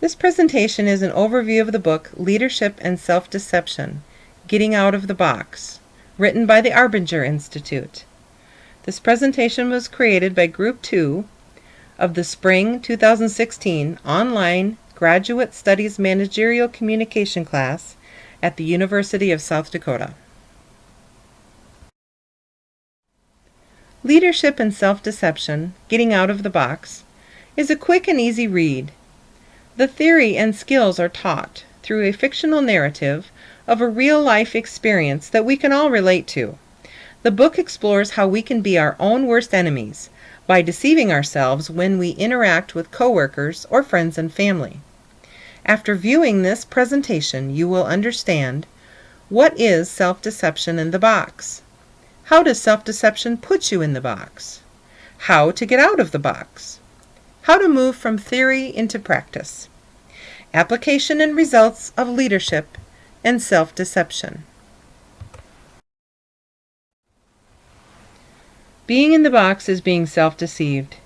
This presentation is an overview of the book Leadership and Self-Deception, Getting Out of the Box, written by the Arbinger Institute. This presentation was created by Group 2 of the Spring 2016 online Graduate Studies Managerial Communication class at the University of South Dakota. Leadership and Self-Deception, Getting Out of the Box, is a quick and easy read. The theory and skills are taught through a fictional narrative of a real-life experience that we can all relate to. The book explores how we can be our own worst enemies by deceiving ourselves when we interact with coworkers or friends and family. After viewing this presentation, you will understand what is self-deception in the box. How does self-deception put you in the box? How to get out of the box? How to move from theory into practice? Application and results of leadership and self-deception. Being in the box is being self-deceived.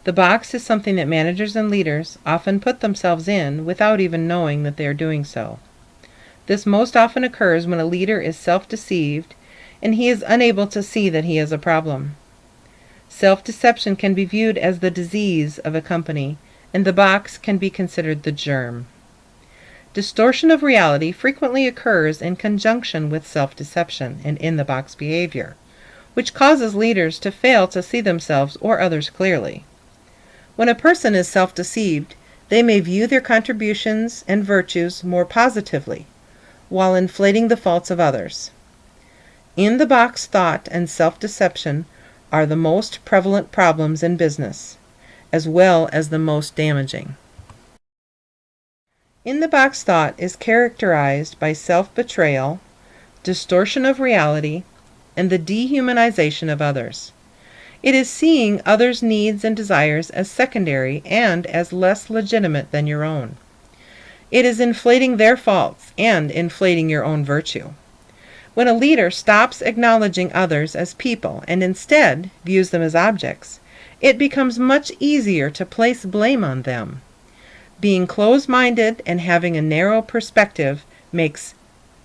The box is something that managers and leaders often put themselves in without even knowing that they are doing so. This most often occurs when a leader is self-deceived and he is unable to see that he has a problem. Self-deception can be viewed as the disease of a company, and the box can be considered the germ. Distortion of reality frequently occurs in conjunction with self-deception and in-the-box behavior, which causes leaders to fail to see themselves or others clearly. When a person is self-deceived, they may view their contributions and virtues more positively, while inflating the faults of others. In-the-box thought and self-deception are the most prevalent problems in business, as well as the most damaging. In-the-box thought is characterized by self-betrayal, distortion of reality, and the dehumanization of others. It is seeing others' needs and desires as secondary and as less legitimate than your own. It is inflating their faults and inflating your own virtue. When a leader stops acknowledging others as people and instead views them as objects, it becomes much easier to place blame on them. Being closed-minded and having a narrow perspective makes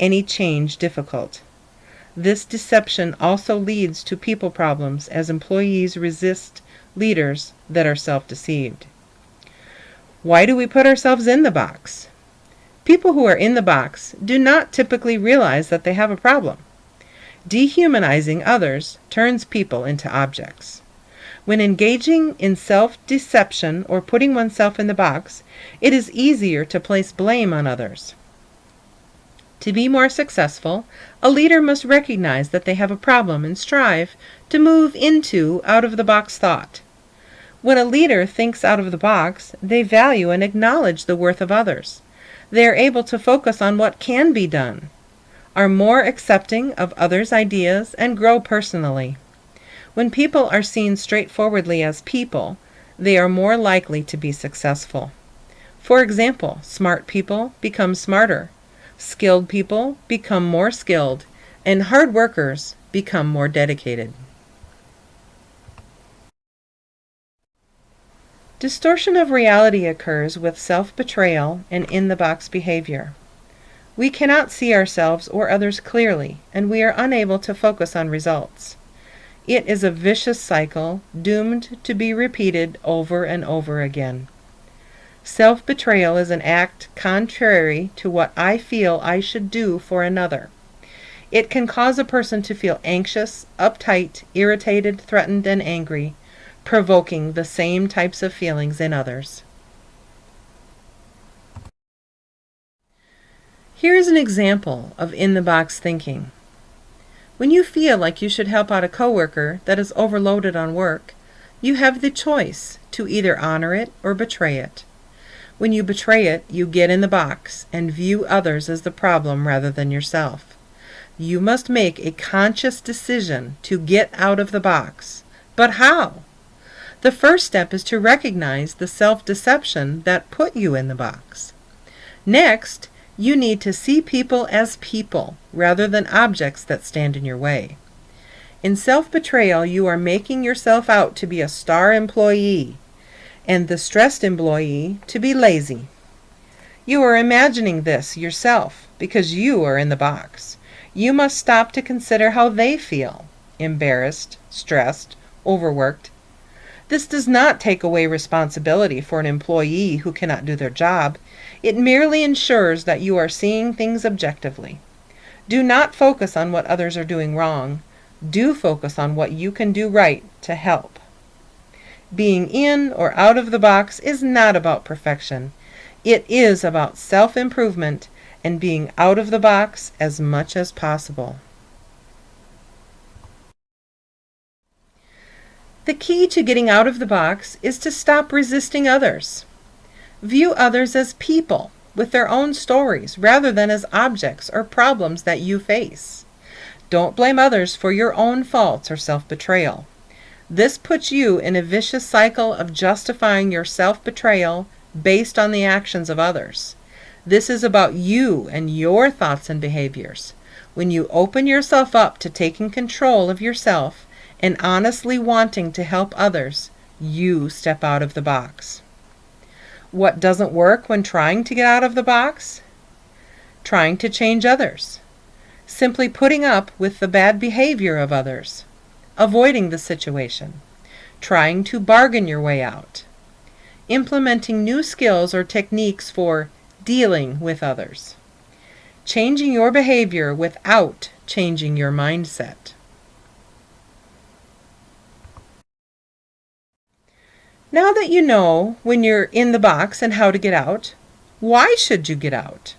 any change difficult. This deception also leads to people problems as employees resist leaders that are self-deceived. Why do we put ourselves in the box? People who are in the box do not typically realize that they have a problem. Dehumanizing others turns people into objects. When engaging in self-deception or putting oneself in the box, it is easier to place blame on others. To be more successful, a leader must recognize that they have a problem and strive to move into out-of-the-box thought. When a leader thinks out of the box, they value and acknowledge the worth of others. They are able to focus on what can be done, are more accepting of others' ideas, and grow personally. When people are seen straightforwardly as people, they are more likely to be successful. For example, smart people become smarter, skilled people become more skilled, and hard workers become more dedicated. Distortion of reality occurs with self-betrayal and in-the-box behavior. We cannot see ourselves or others clearly, and we are unable to focus on results. It is a vicious cycle doomed to be repeated over and over again. Self-betrayal is an act contrary to what I feel I should do for another. It can cause a person to feel anxious, uptight, irritated, threatened, and angry, provoking the same types of feelings in others. Here is an example of in-the-box thinking. When you feel like you should help out a coworker that is overloaded on work, you have the choice to either honor it or betray it. When you betray it, you get in the box and view others as the problem rather than yourself. You must make a conscious decision to get out of the box. But how? The first step is to recognize the self-deception that put you in the box. Next, you need to see people as people rather than objects that stand in your way. In self-betrayal, you are making yourself out to be a star employee. and the stressed employee to be lazy. You are imagining this yourself because you are in the box. You must stop to consider how they feel: embarrassed, stressed, overworked. This does not take away responsibility for an employee who cannot do their job. It merely ensures that you are seeing things objectively. Do not focus on what others are doing wrong. Do focus on what you can do right to help. Being in or out of the box is not about perfection. It is about self-improvement and being out of the box as much as possible. The key to getting out of the box is to stop resisting others. View others as people with their own stories rather than as objects or problems that you face. Don't blame others for your own faults or self-betrayal. This puts you in a vicious cycle of justifying your self-betrayal based on the actions of others. This is about you and your thoughts and behaviors. When you open yourself up to taking control of yourself and honestly wanting to help others, you step out of the box. What doesn't work when trying to get out of the box? Trying to change others. Simply putting up with the bad behavior of others. Avoiding the situation. Trying to bargain your way out. Implementing new skills or techniques for dealing with others. Changing your behavior without changing your mindset. Now that you know when you're in the box and how to get out, why should you get out?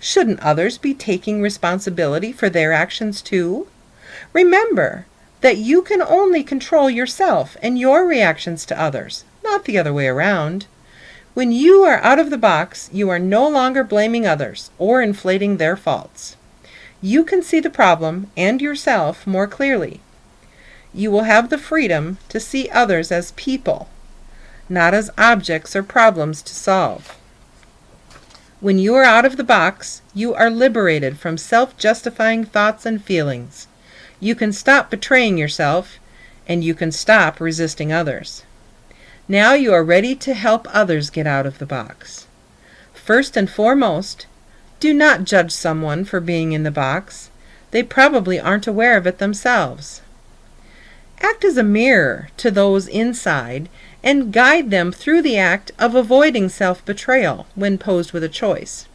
Shouldn't others be taking responsibility for their actions too? Remember that you can only control yourself and your reactions to others, not the other way around. When you are out of the box, you are no longer blaming others or inflating their faults. You can see the problem and yourself more clearly. You will have the freedom to see others as people, not as objects or problems to solve. When you are out of the box, you are liberated from self-justifying thoughts and feelings. You can stop betraying yourself, and you can stop resisting others. Now you are ready to help others get out of the box. First and foremost, do not judge someone for being in the box. They probably aren't aware of it themselves. Act as a mirror to those inside and guide them through the act of avoiding self-betrayal when posed with a choice.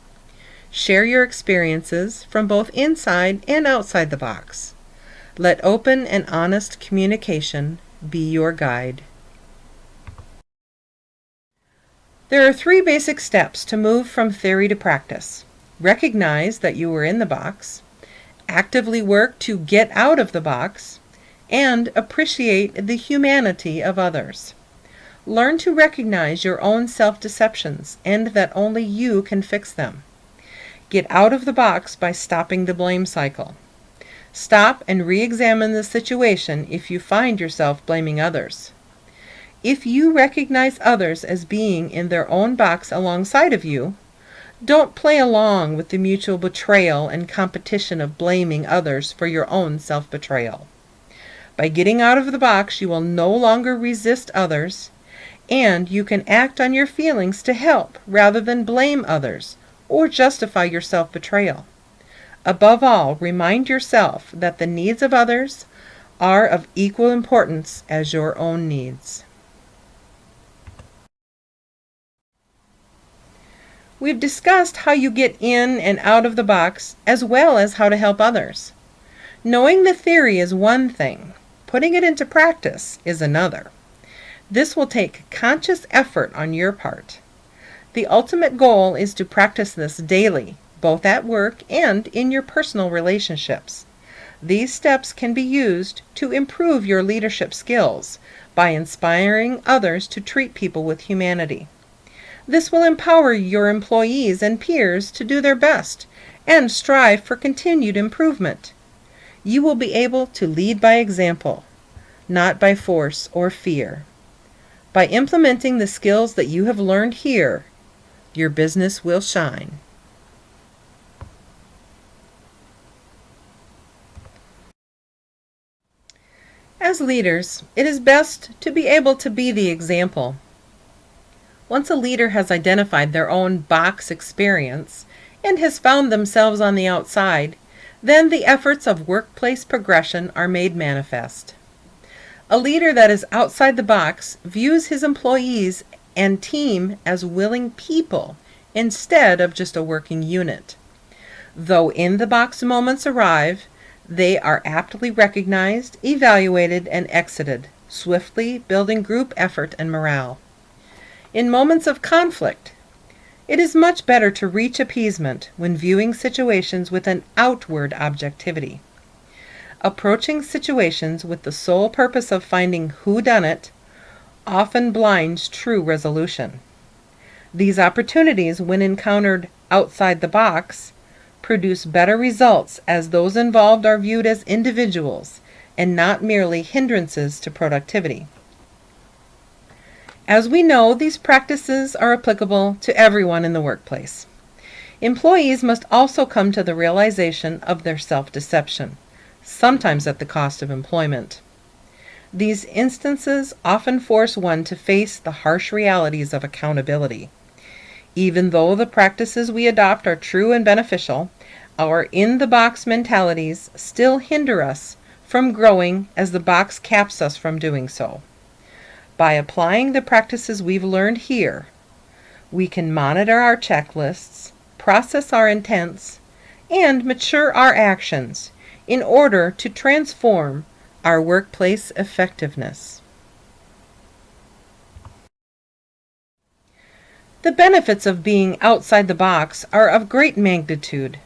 Share your experiences from both inside and outside the box. Let open and honest communication be your guide. There are 3 basic steps to move from theory to practice. Recognize that you were in the box, actively work to get out of the box, and appreciate the humanity of others. Learn to recognize your own self-deceptions and that only you can fix them. Get out of the box by stopping the blame cycle. Stop and re-examine the situation if you find yourself blaming others. If you recognize others as being in their own box alongside of you, don't play along with the mutual betrayal and competition of blaming others for your own self-betrayal. By getting out of the box, you will no longer resist others, and you can act on your feelings to help rather than blame others or justify your self-betrayal. Above all, remind yourself that the needs of others are of equal importance as your own needs. We've discussed how you get in and out of the box as well as how to help others. Knowing the theory is one thing, putting it into practice is another. This will take conscious effort on your part. The ultimate goal is to practice this daily, both at work and in your personal relationships. These steps can be used to improve your leadership skills by inspiring others to treat people with humanity. This will empower your employees and peers to do their best and strive for continued improvement. You will be able to lead by example, not by force or fear. By implementing the skills that you have learned here, your business will shine. As leaders, it is best to be able to be the example. Once a leader has identified their own box experience and has found themselves on the outside, then the efforts of workplace progression are made manifest. A leader that is outside the box views his employees and team as willing people instead of just a working unit. Though in the box moments arrive, they are aptly recognized, evaluated, and exited, swiftly building group effort and morale. In moments of conflict, it is much better to reach appeasement when viewing situations with an outward objectivity. Approaching situations with the sole purpose of finding whodunit often blinds true resolution. These opportunities, when encountered outside the box, produce better results as those involved are viewed as individuals and not merely hindrances to productivity. As we know, these practices are applicable to everyone in the workplace. Employees must also come to the realization of their self-deception, sometimes at the cost of employment. These instances often force one to face the harsh realities of accountability. Even though the practices we adopt are true and beneficial, our in-the-box mentalities still hinder us from growing as the box caps us from doing so. By applying the practices we've learned here, we can monitor our checklists, process our intents, and mature our actions in order to transform our workplace effectiveness. The benefits of being outside the box are of great magnitude.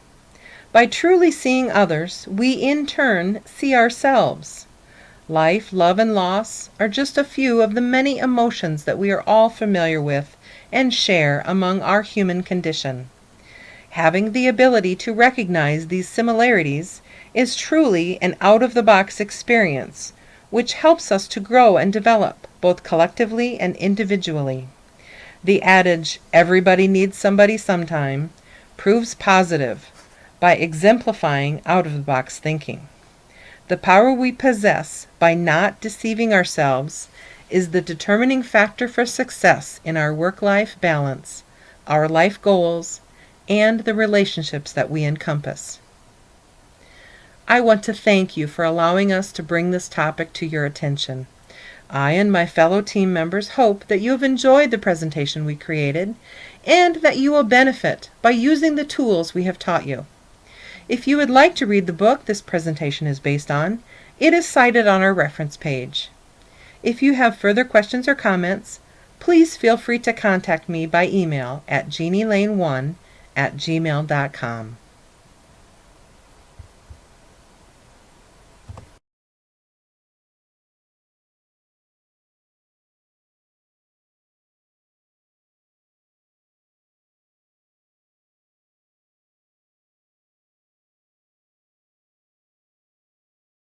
By truly seeing others, we in turn see ourselves. Life, love, and loss are just a few of the many emotions that we are all familiar with and share among our human condition. Having the ability to recognize these similarities is truly an out-of-the-box experience, which helps us to grow and develop, both collectively and individually. The adage, "everybody needs somebody sometime," proves positive by exemplifying out-of-the-box thinking. The power we possess by not deceiving ourselves is the determining factor for success in our work-life balance, our life goals, and the relationships that we encompass. I want to thank you for allowing us to bring this topic to your attention. I and my fellow team members hope that you have enjoyed the presentation we created and that you will benefit by using the tools we have taught you. If you would like to read the book this presentation is based on, it is cited on our reference page. If you have further questions or comments, please feel free to contact me by email at jeannielane1@gmail.com.